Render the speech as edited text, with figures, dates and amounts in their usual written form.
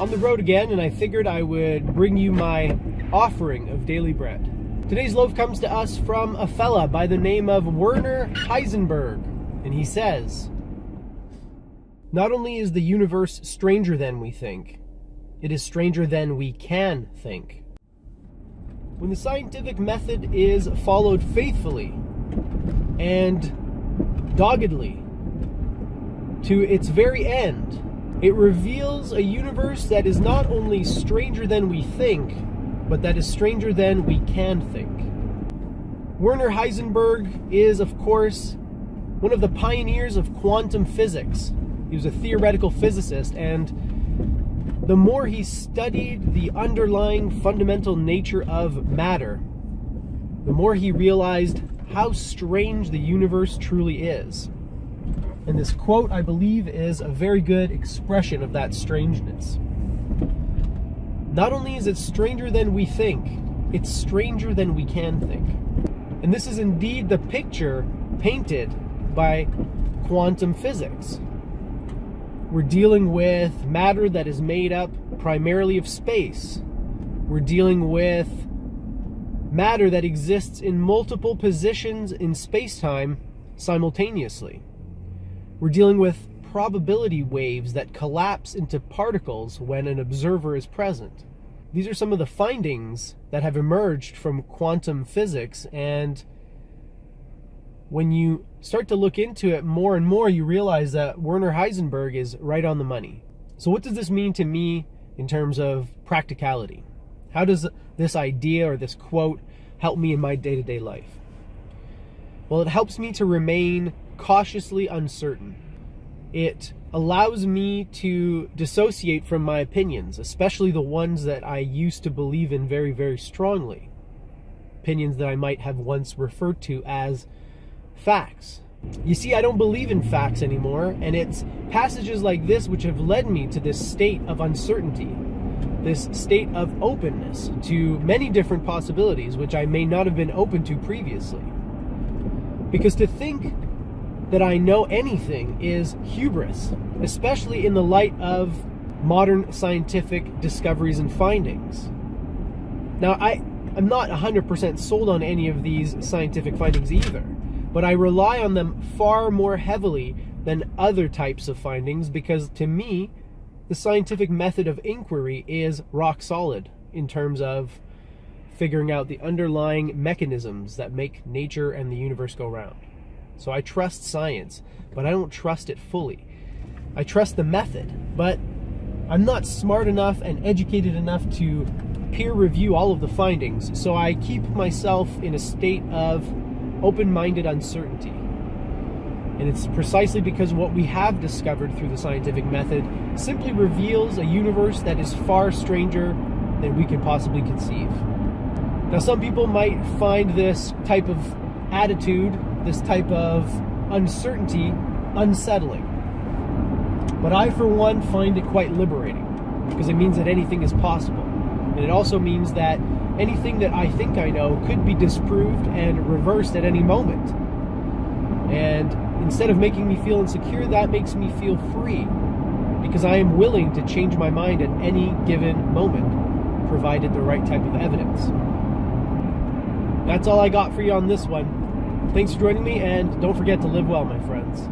on the road again, and I figured I would bring you my offering of daily bread. Today's loaf comes to us from a fella by the name of Werner Heisenberg, and he says, "Not only is the universe stranger than we think, it is stranger than we can think." When the scientific method is followed faithfully and doggedly to its very end, it reveals a universe that is not only stranger than we think, but that is stranger than we can think. Werner Heisenberg is, of course, one of the pioneers of quantum physics. He was a theoretical physicist, and the more he studied the underlying fundamental nature of matter, the more he realized how strange the universe truly is. And this quote, I believe, is a very good expression of that strangeness. Not only is it stranger than we think, it's stranger than we can think. And this is indeed the picture painted by quantum physics. We're dealing with matter that is made up primarily of space. We're dealing with matter that exists in multiple positions in space-time simultaneously. We're dealing with probability waves that collapse into particles when an observer is present. These are some of the findings that have emerged from quantum physics, and when you start to look into it more and more, you realize that Werner Heisenberg is right on the money. So what does this mean to me in terms of practicality? How does this idea or this quote help me in my day-to-day life? Well, it helps me to remain cautiously uncertain. It allows me to dissociate from my opinions, especially the ones that I used to believe in very, very strongly. Opinions that I might have once referred to as facts. You see, I don't believe in facts anymore, and it's passages like this which have led me to this state of uncertainty, this state of openness to many different possibilities which I may not have been open to previously. Because to think that I know anything is hubris, especially in the light of modern scientific discoveries and findings. Now, I'm not 100% sold on any of these scientific findings either, but I rely on them far more heavily than other types of findings because, to me, the scientific method of inquiry is rock solid in terms of figuring out the underlying mechanisms that make nature and the universe go round. So I trust science, but I don't trust it fully. I trust the method, but I'm not smart enough and educated enough to peer review all of the findings, so I keep myself in a state of open-minded uncertainty. And it's precisely because what we have discovered through the scientific method simply reveals a universe that is far stranger than we can possibly conceive. Now, some people might find this type of attitude, this type of uncertainty, unsettling. But I, for one, find it quite liberating because it means that anything is possible. And it also means that anything that I think I know could be disproved and reversed at any moment. And instead of making me feel insecure, that makes me feel free because I am willing to change my mind at any given moment, provided the right type of evidence. That's all I got for you on this one. Thanks for joining me, and don't forget to live well, my friends.